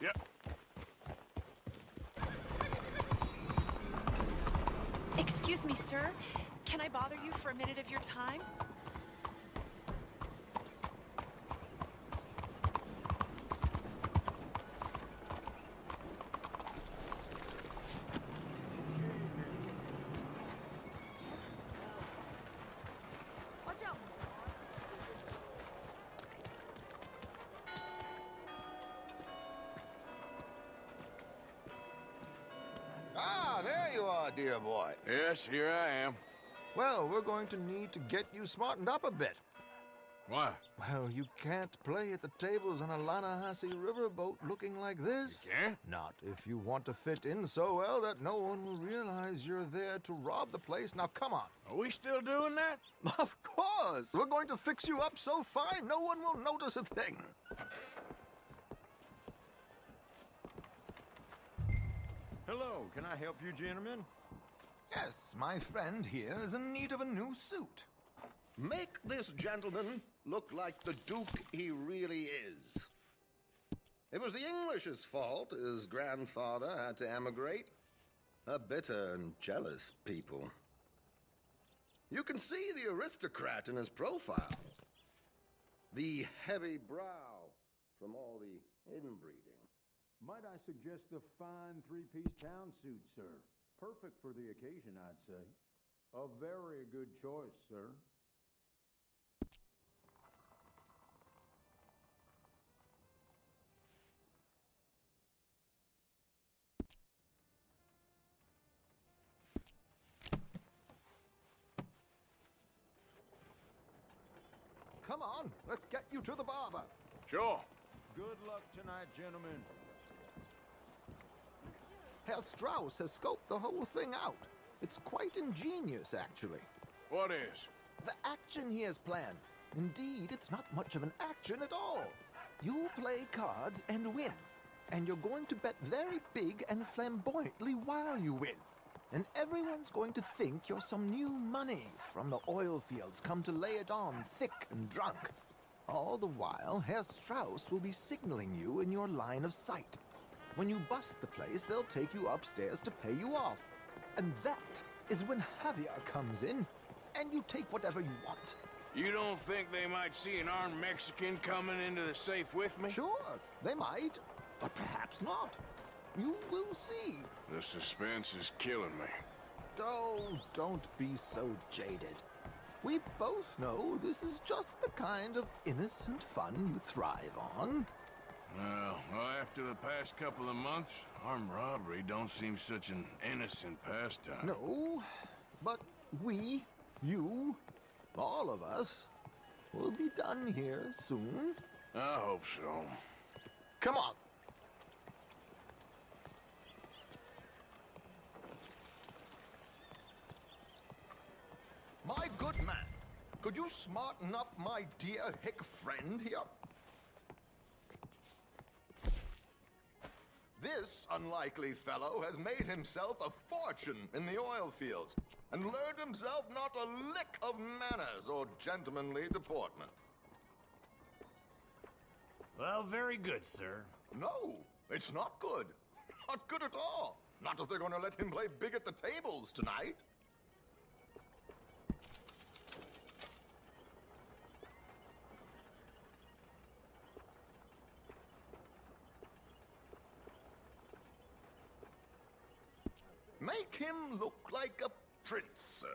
Yep. Excuse me, sir. Can I bother you for a minute of your time? Ah, there you are, dear boy. Yes, here I am. Well, we're going to need to get you smartened up a bit. Why? Well, you can't play at the tables on a Lanahasi riverboat looking like this. You can't? Not if you want to fit in so well that no one will realize you're there to rob the place. Now, come on. Are we still doing that? Of course! We're going to fix you up so fine no one will notice a thing. Hello, can I help you, gentlemen? Yes, my friend here is in need of a new suit. Make this gentleman look like the Duke he really is. It was the English's fault his grandfather had to emigrate. A bitter and jealous people. You can see the aristocrat in his profile. The heavy brow from all the inbreeding. Might I suggest the fine three-piece town suit, sir? Perfect for the occasion, I'd say. A very good choice, sir. Come on, let's get you to the barber. Sure. Good luck tonight, gentlemen. Herr Strauss has scoped the whole thing out. It's quite ingenious, actually. What is? The action he has planned. Indeed, it's not much of an action at all. You play cards and win. And you're going to bet very big and flamboyantly while you win. And everyone's going to think you're some new money from the oil fields come to lay it on thick and drunk. All the while, Herr Strauss will be signaling you in your line of sight. When you bust the place, they'll take you upstairs to pay you off. And that is when Javier comes in, and you take whatever you want. You don't think they might see an armed Mexican coming into the safe with me? Sure, they might, but perhaps not. You will see. The suspense is killing me. Oh, don't be so jaded. We both know this is just the kind of innocent fun you thrive on. Well, after the past couple of months, armed robbery don't seem such an innocent pastime. No, but we, you, all of us, will be done here soon. I hope so. Come on. My good man, could you smarten up my dear hick friend here? This unlikely fellow has made himself a fortune in the oil fields and learned himself not a lick of manners or gentlemanly deportment. Well, very good, sir. No, it's not good. Not good at all. Not if they're going to let him play big at the tables tonight. Make him look like a prince, sir.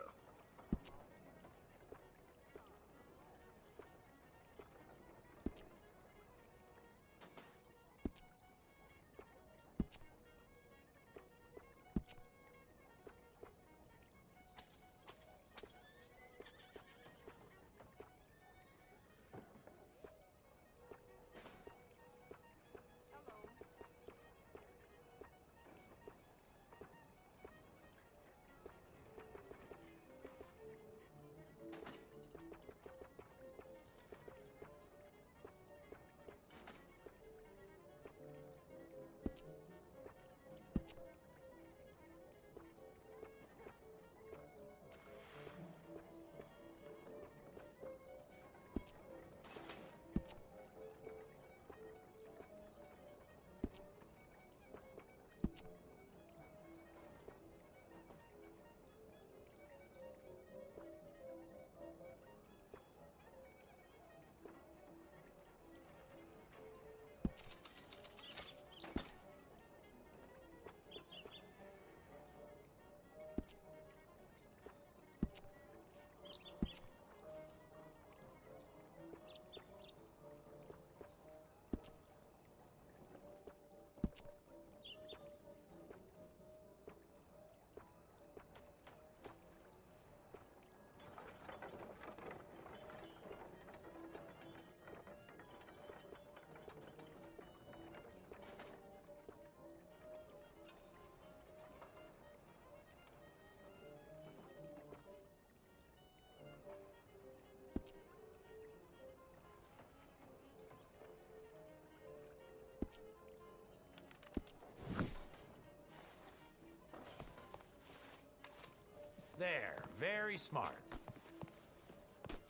Very smart.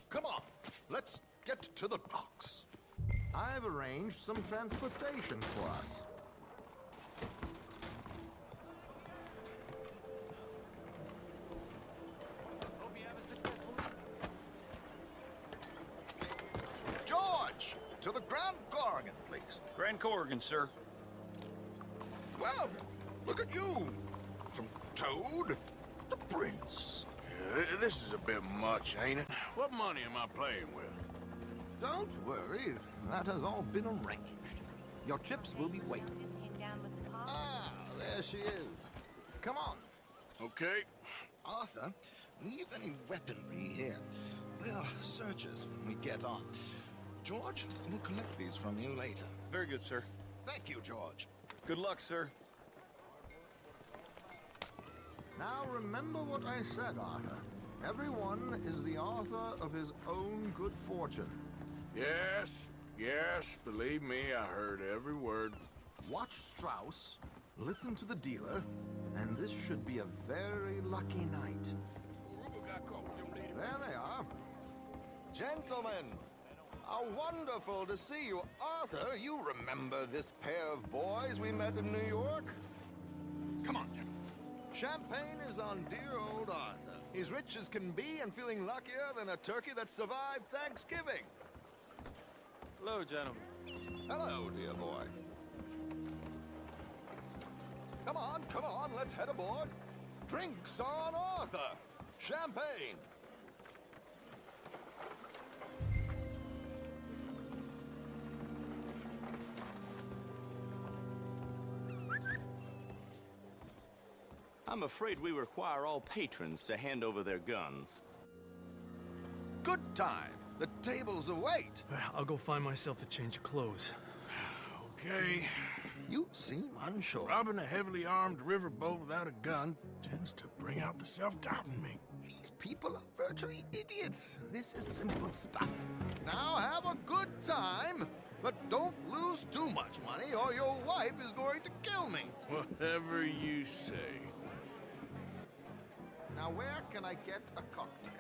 Come on, let's get to the docks. I've arranged some transportation for us. George, to the Grand Corrigan, please. Grand Corrigan, sir. Well, look at you. From Toad to Prince. This is a bit much, ain't it? What money am I playing with? Don't worry, that has all been arranged. Your chips will be waiting. Ah, there she is. Come on. Okay. Arthur, leave any weaponry here. They'll search us when we get on. George, we'll collect these from you later. Very good, sir. Thank you, George. Good luck, sir. Now remember what I said, Arthur. Everyone is the author of his own good fortune. Yes, believe me, I heard every word. Watch Strauss, listen to the dealer, and this should be a very lucky night. There they are. Gentlemen, how wonderful to see you. Arthur, you remember this pair of boys we met in New York? Come on, gentlemen. Champagne is on dear old Arthur. He's rich as can be and feeling luckier than a turkey that survived Thanksgiving. Hello, gentlemen. Hello, dear boy. Come on, let's head aboard. Drinks on Arthur. Champagne. I'm afraid we require all patrons to hand over their guns. Good time. The tables await. I'll go find myself a change of clothes. Okay. You seem unsure. Robbing a heavily armed riverboat without a gun tends to bring out the self-doubt in me. These people are virtually idiots. This is simple stuff. Now have a good time, but don't lose too much money or your wife is going to kill me. Whatever you say. Now where can I get a cocktail?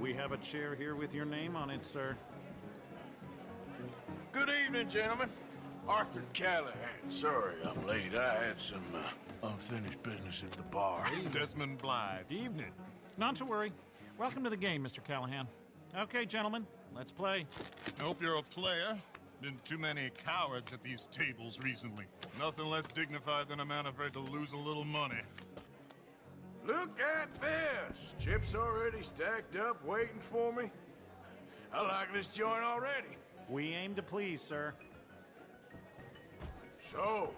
We have a chair here with your name on it, sir. Good evening, gentlemen. Arthur Callahan. Sorry I'm late. I had some unfinished business at the bar. Desmond Blythe. Evening. Not to worry. Welcome to the game, Mr. Callahan. Okay, gentlemen, let's play. I hope you're a player. Been too many cowards at these tables recently. Nothing less dignified than a man afraid to lose a little money. Look at this! Chips already stacked up, waiting for me. I like this joint already. We aim to please, sir. So,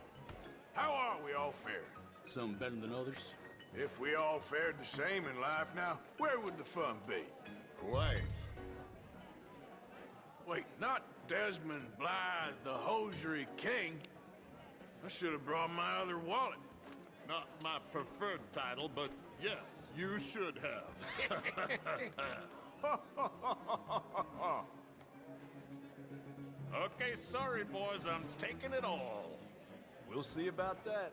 how are we all fared? Some better than others. If we all fared the same in life now, where would the fun be? Quite. Wait, not Desmond Blythe, the hosiery king. I should have brought my other wallet. Not my preferred title, but yes, you should have. Okay, sorry, boys, I'm taking it all. We'll see about that.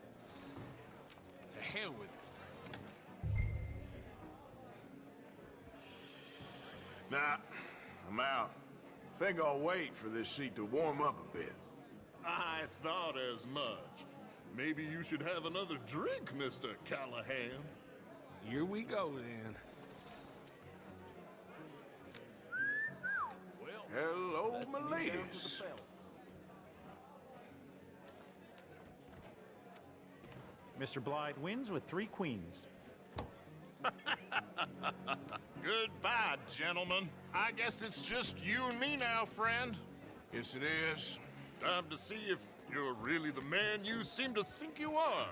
To hell with it. Nah, I'm out. Think I'll wait for this seat to warm up a bit. I thought as much. Maybe you should have another drink, Mr. Callahan. Here we go, then. Hello, my ladies. Mr. Blythe wins with 3 queens. Goodbye, gentlemen. I guess it's just you and me now, friend. Yes, it is. Time to see if you're really the man you seem to think you are.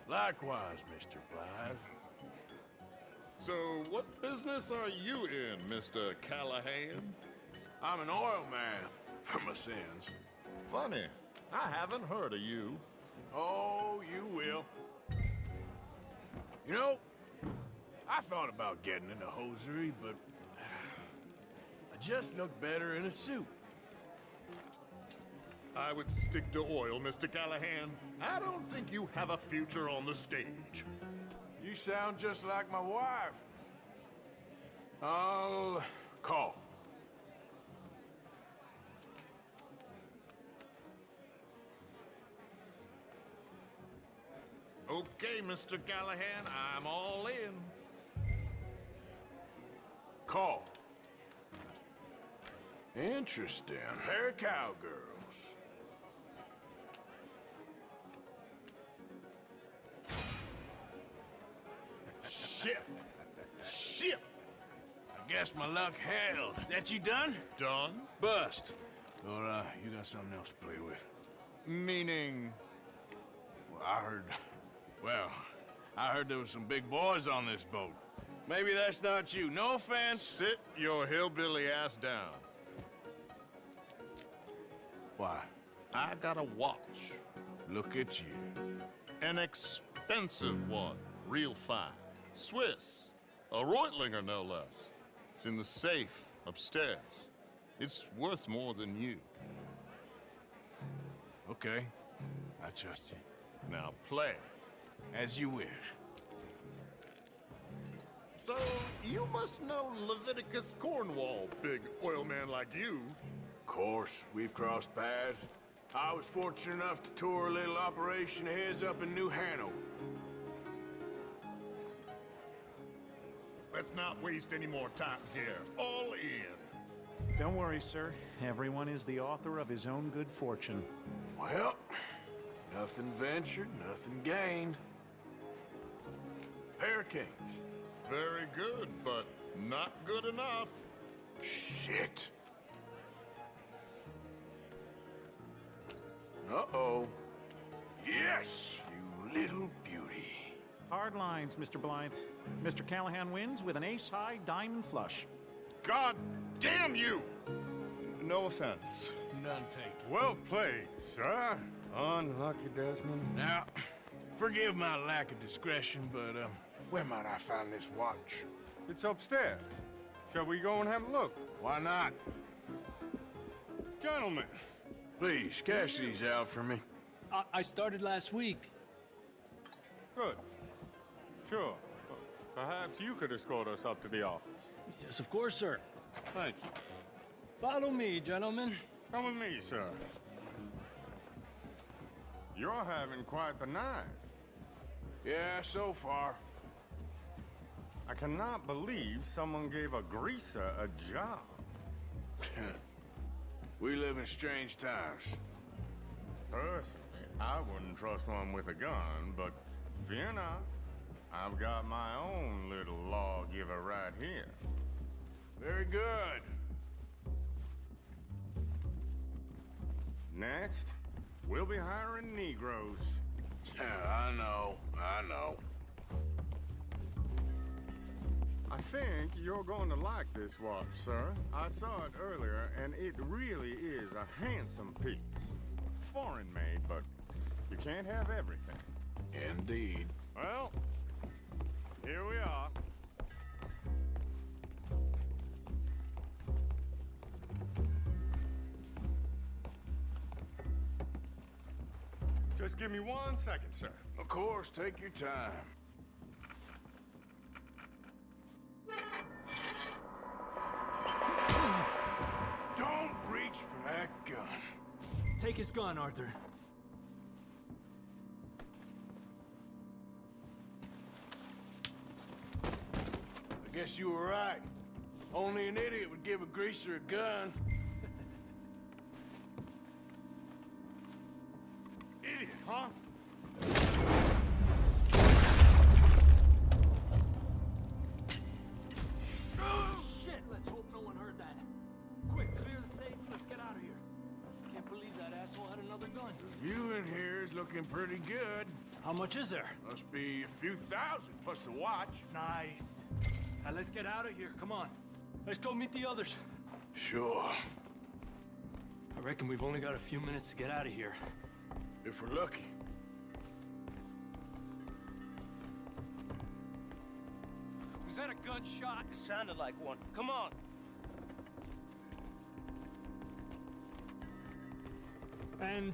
Likewise, Mr. Blythe. So, what business are you in, Mr. Callahan? I'm an oil man for my sins. Funny, I haven't heard of you. Oh, you will. You know, I thought about getting into hosiery, but I just look better in a suit. I would stick to oil, Mr. Callahan. I don't think you have a future on the stage. You sound just like my wife. I'll call. Okay, Mr. Callahan, I'm all in. Call. Interesting. Pair of cowgirls. Shit! Shit! I guess my luck held. Is that you done? Done? Bust. Or, you got something else to play with? Meaning... Well, I heard there was some big boys on this boat. Maybe that's not you. No offense. Sit your hillbilly ass down. Why? I got a watch. Look at you. An expensive one. Real fine. Swiss. A Reutlinger, no less. It's in the safe upstairs. It's worth more than you. Okay. I trust you. Now play. As you wish. So, you must know Leviticus Cornwall, big oil man like you. Of course, we've crossed paths. I was fortunate enough to tour a little operation of his up in New Hanover. Let's not waste any more time here. All in. Don't worry, sir. Everyone is the author of his own good fortune. Well, nothing ventured, nothing gained. Pair of kings. Very good, but not good enough. Shit. Uh-oh. Yes, you little beauty. Hard lines, Mr. Blythe. Mr. Callahan wins with an ace-high diamond flush. God damn you! No offense. None taken. Well played, sir. Unlucky, Desmond. Now, forgive my lack of discretion, but, where might I find this watch? It's upstairs. Shall we go and have a look? Why not? Gentlemen. Please, cash these out for me. I started last week. Good. Sure. Perhaps you could escort us up to the office. Yes, of course, sir. Thank you. Follow me, gentlemen. Come with me, sir. You're having quite the night. Yeah, so far. I cannot believe someone gave a greaser a job. We live in strange times. Personally, I wouldn't trust one with a gun, but fear not. I've got my own little lawgiver right here. Very good. Next, we'll be hiring Negroes. I know. I think you're going to like this watch, sir. I saw it earlier, and it really is a handsome piece. Foreign made, but you can't have everything. Indeed. Well, here we are. Just give me 1 second, sir. Of course, take your time. Don't reach for that gun. Take his gun, Arthur. I guess you were right. Only an idiot would give a greaser a gun. Idiot, huh? Shit, let's hope no one heard that. Quick, clear the safe, let's get out of here. Can't believe that asshole had another gun. The view in here is looking pretty good. How much is there? Must be a few thousand, plus the watch. Nice. Now let's get out of here, come on. Let's go meet the others. Sure. I reckon we've only got a few minutes to get out of here. If we're lucky. Was that a gunshot? It sounded like one. Come on. And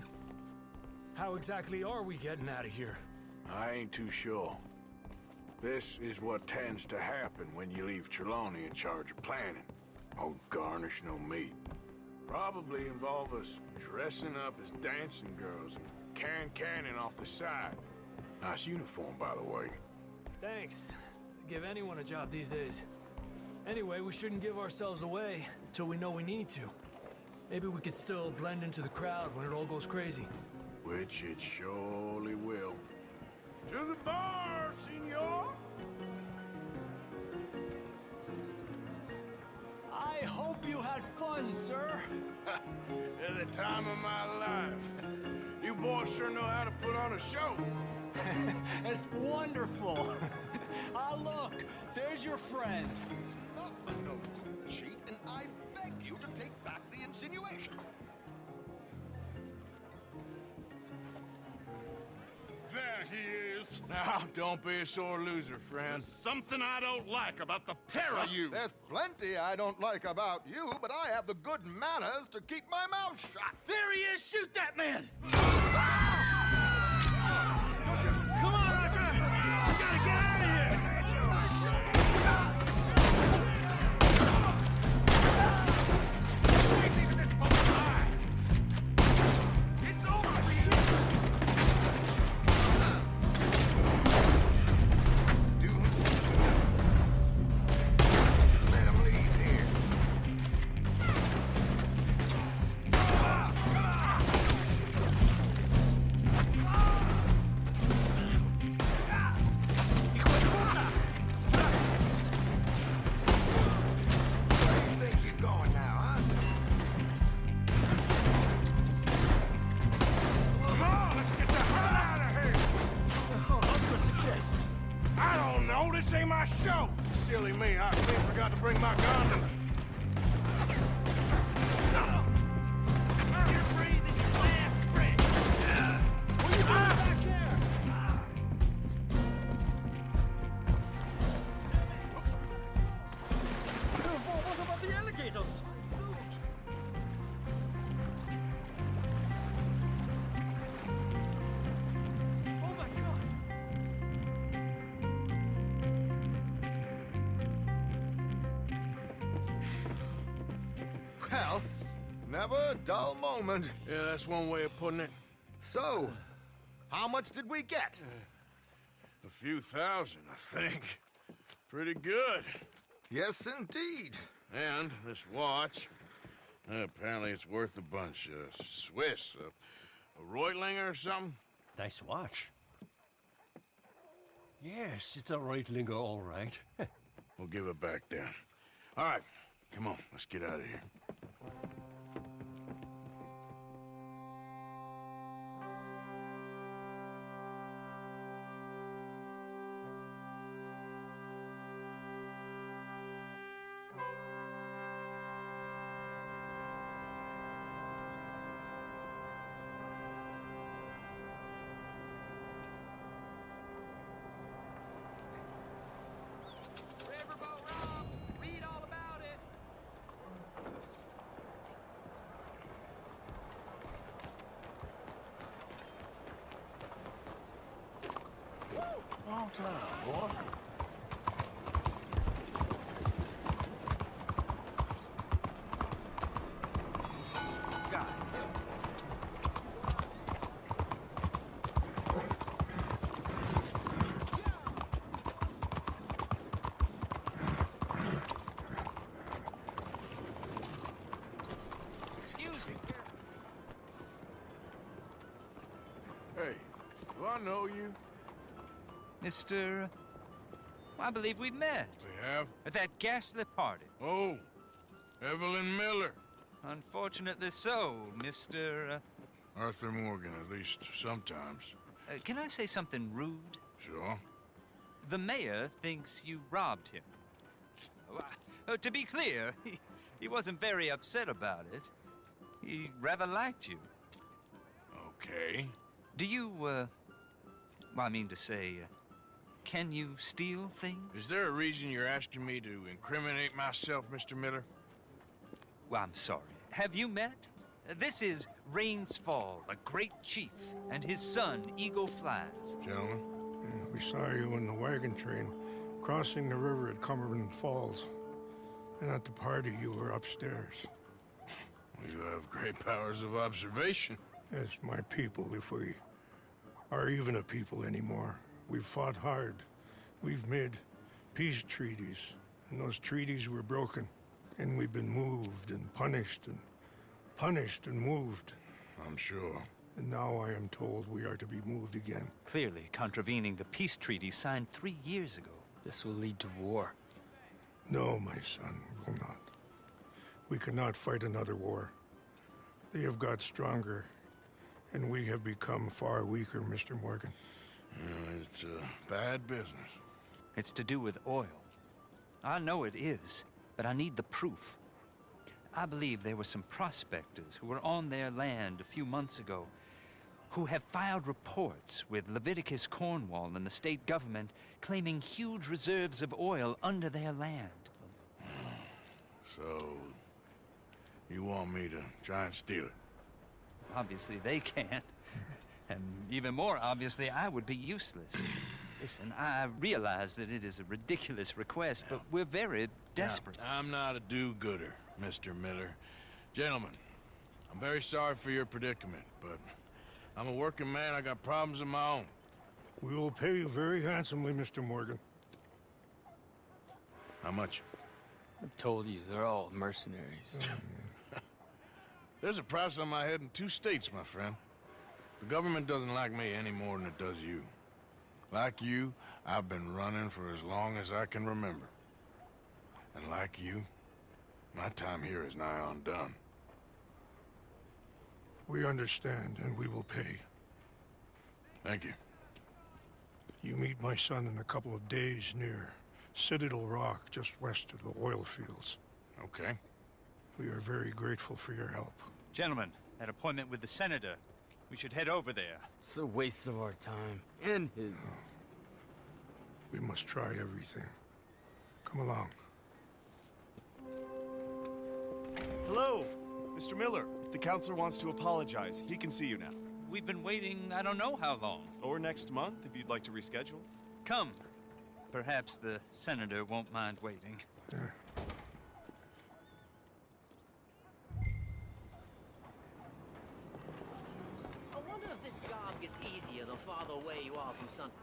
how exactly are we getting out of here? I ain't too sure. This is what tends to happen when you leave Trelawney in charge of planning. Oh, garnish no meat. Probably involve us dressing up as dancing girls and canning off the side. Nice uniform, by the way. Thanks. Give anyone a job these days. Anyway, we shouldn't give ourselves away until we know we need to. Maybe we could still blend into the crowd when it all goes crazy. Which it surely will. To the bar, senor! I hope you had fun, sir. At the time of my life. You boys sure know how to put on a show. It's wonderful. Ah, look, there's your friend. No, cheat, and I beg you to take back the insinuation. There he is. Now, don't be a sore loser, friend. There's something I don't like about the pair of you. There's plenty I don't like about you, but I have the good manners to keep my mouth shut. There he is! Shoot that man! Come on, Arthur! We gotta get out of here! Leaving this boat alive! It's over! Let him leave here. Where do you think you're going now, huh? Come on, let's get the hell out of here! What do you suggest? I don't know, this ain't my show. Silly me, I clean forgot to bring my gondola. You're breathing your last breath! What are you doing back there? What about the alligators? Oh my god! Well, never a dull moment. Yeah, that's one way of putting it. So, how much did we get? A few thousand, I think. Pretty good. Yes, indeed. And this watch, apparently it's worth a bunch. Swiss, a Reutlinger or something? Nice watch. Yes, it's a Reutlinger, all right. We'll give it back then. All right, come on, let's get out of here. Read all about it. Long time, boy. Hey, do I know you? Mr. I believe we met. We have? At that ghastly party. Oh, Evelyn Miller. Unfortunately so, Mr. Arthur Morgan, at least sometimes. Can I say something rude? Sure. The mayor thinks you robbed him. To be clear, he wasn't very upset about it. He rather liked you. Okay. Do you, well, I mean to say, can you steal things? Is there a reason you're asking me to incriminate myself, Mr. Miller? Well, I'm sorry. Have you met? This is Rain's Fall, a great chief, and his son, Eagle Flies. Gentlemen, we saw you in the wagon train crossing the river at Cumberland Falls. And at the party, you were upstairs. You have great powers of observation. Yes, my people, if we are even a people anymore. We've fought hard. We've made peace treaties, and those treaties were broken. And we've been moved and punished and moved. I'm sure. And now I am told we are to be moved again. Clearly contravening the peace treaty signed 3 years ago. This will lead to war. No, my son, will not. We cannot fight another war. They have got stronger, and we have become far weaker, Mr. Morgan. It's bad business. It's to do with oil. I know it is, but I need the proof. I believe there were some prospectors who were on their land a few months ago who have filed reports with Leviticus Cornwall and the state government claiming huge reserves of oil under their land. So, you want me to try and steal it? Obviously they can't. And even more obviously, I would be useless. Listen, I realize that it is a ridiculous request, but we're very desperate. Now, I'm not a do-gooder, Mr. Miller. Gentlemen, I'm very sorry for your predicament, but I'm a working man. I got problems of my own. We will pay you very handsomely, Mr. Morgan. How much? I told you, they're all mercenaries. There's a price on my head in 2 states, my friend. The government doesn't like me any more than it does you. Like you, I've been running for as long as I can remember. And like you, my time here is nigh undone. We understand, and we will pay. Thank you. You meet my son in a couple of days near Citadel Rock, just west of the oil fields. Okay. We are very grateful for your help. Gentlemen, that appointment with the senator. We should head over there. It's a waste of our time. And his... We must try everything. Come along. Hello, Mr. Miller. The counselor wants to apologize. He can see you now. We've been waiting I don't know how long. Or next month, if you'd like to reschedule. Come. Perhaps the senator won't mind waiting. Yeah. I wonder if this job gets easier the farther away you are from something.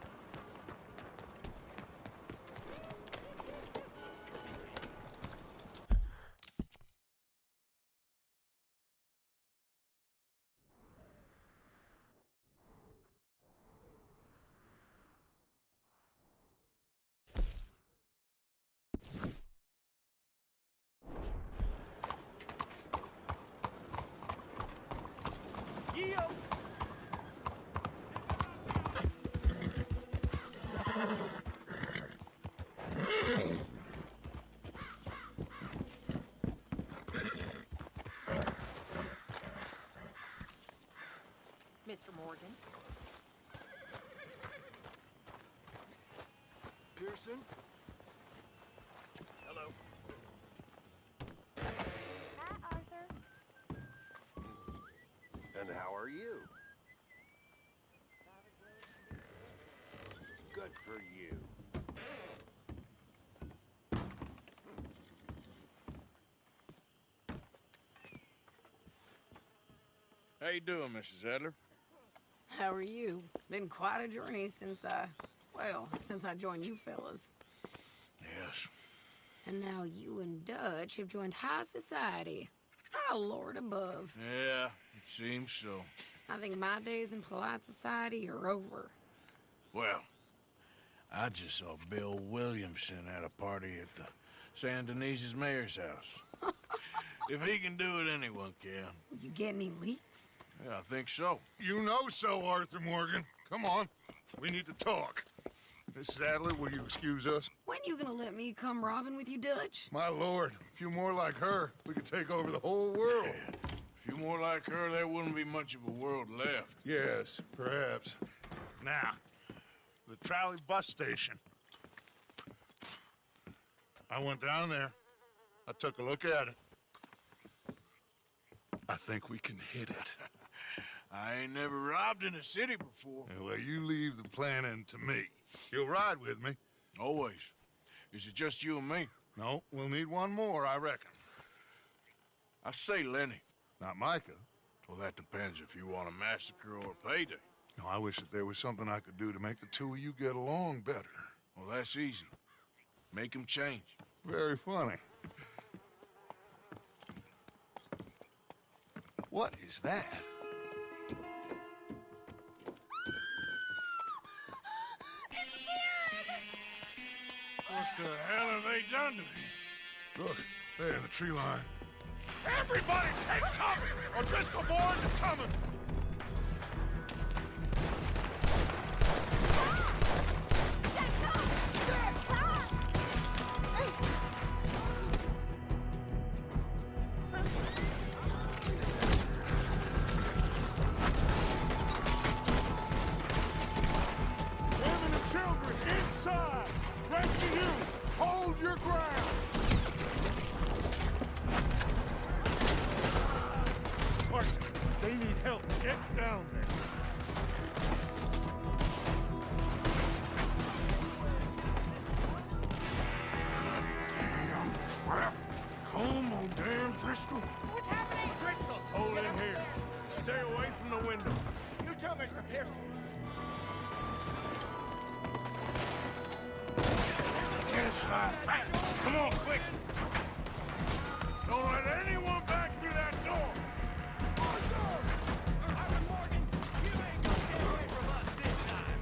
Mr. Morgan. Pearson? Hello. Hi, Arthur. And how are you? Good for you. How you doing, Mrs. Adler? How are you? Been quite a journey since I joined you fellas. Yes. And now you and Dutch have joined high society. Oh, Lord above. Yeah, it seems so. I think my days in polite society are over. Well, I just saw Bill Williamson at a party at the San Denise's mayor's house. If he can do it, anyone can. You get any leads? Yeah, I think so. You know so, Arthur Morgan. Come on. We need to talk. Mrs. Adler, will you excuse us? When you gonna let me come robbing with you, Dutch? My lord, a few more like her, we could take over the whole world. A few more like her, there wouldn't be much of a world left. Yes, perhaps. Now, the trolley bus station. I went down there. I took a look at it. I think we can hit it. I ain't never robbed in a city before. Well, you leave the planning to me. You'll ride with me? Always. Is it just you and me? No, we'll need one more, I reckon. I say Lenny. Not Micah. Well, that depends if you want a massacre or a payday. No, I wish that there was something I could do to make the two of you get along better. Well, that's easy. Make them change. Very funny. What is that? What the hell have they done to me? Look, there in the tree line. Everybody take cover! O'Driscoll boys are coming! Women and children inside! Rest of you, hold your ground! Mark, they need help. Get down there. Damn crap. Come on, damn Driscoll. What's happening? Driscoll's. Hold in here. Stay away from the window. You tell Mr. Pearson. Get inside, fast. Come on, quick. Don't let anyone back through that door. Morgan, you ain't gonna get away from us this time.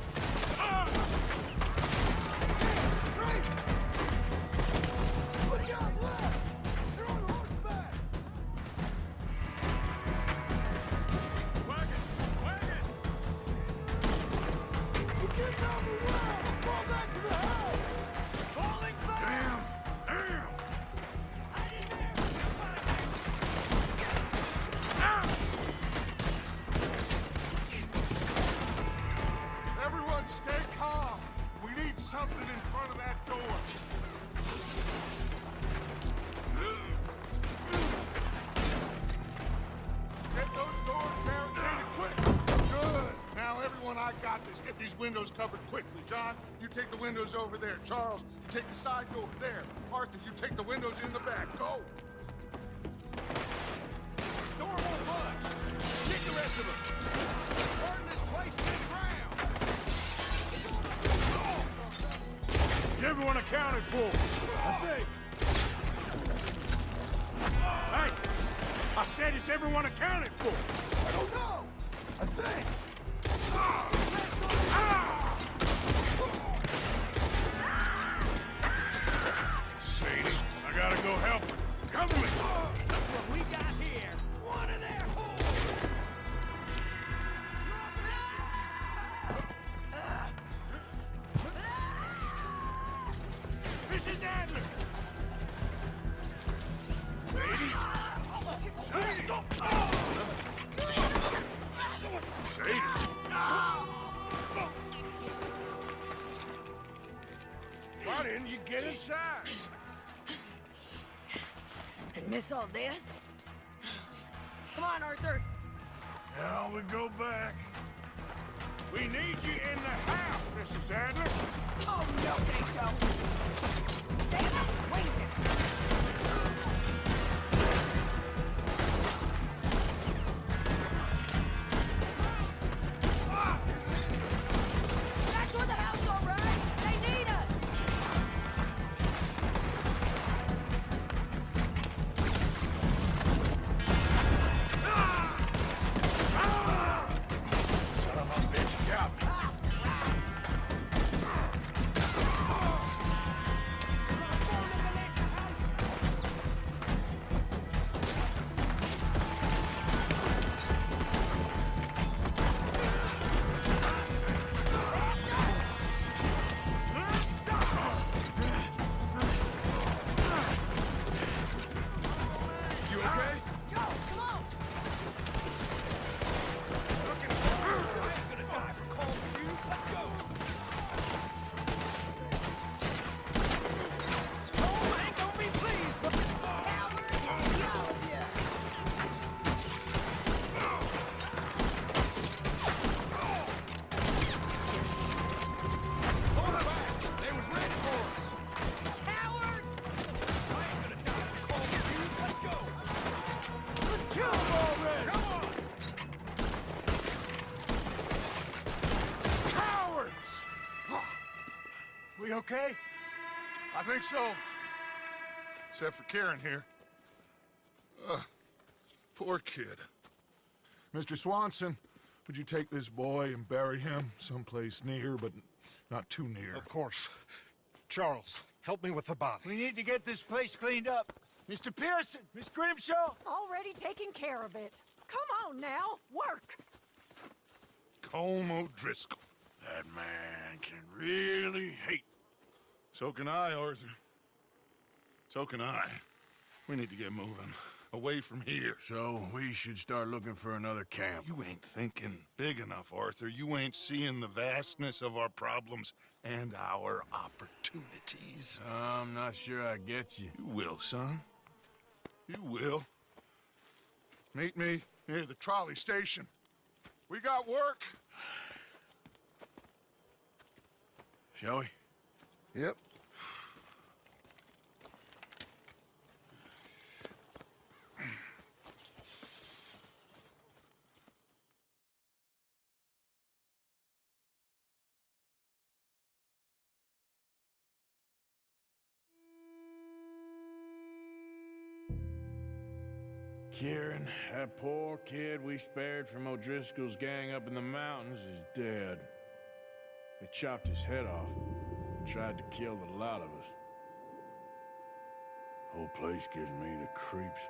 Look out, left! They're on horseback! Wagon! Wagon! We're getting out of the way! Fall back to the house! Falling back! Damn! Damn! Everyone stay calm. We need something in front of that door. Get those doors barricaded quick. Good. Now, everyone, I got this. Get these windows covered quickly. John, you take the windows over there. Charles, you take the side doors there. Arthur, you take the windows in the back. Go. Door won't budge. Get the rest of them. Let's burn this place to the ground. Is everyone accounted for? I think. Hey! I said, is everyone accounted for? I don't know. I think. Sadie, I gotta go help her. Cover me. What we got here, one of their holes. Mrs. Adler! Sadie! Sadie! Sadie! Why didn't you get inside? And miss all this? Come on, Arthur. Now we go back. We need you in the house, Mrs. Adler. Oh, no, they don't. Damn it! Wait a minute. Back toward the house, all right? They need us. Son of a bitch, got me. Come on, okay? I think so. Except for Karen here. Poor kid. Mr. Swanson, would you take this boy and bury him someplace near, but not too near? Of course. Charles, help me with the body. We need to get this place cleaned up. Mr. Pearson, Miss Grimshaw. Already taking care of it. Come on now, work. Colm O'Driscoll. That man can really hate. So can I, Arthur. So can I. We need to get moving. Away from here. So we should start looking for another camp. You ain't thinking big enough, Arthur. You ain't seeing the vastness of our problems and our opportunities. I'm not sure I get you. You will, son. You will. Meet me near the trolley station. We got work. Shall we? Yep. Kieran, that poor kid we spared from O'Driscoll's gang up in the mountains is dead. They chopped his head off and tried to kill the lot of us. Whole place gives me the creeps.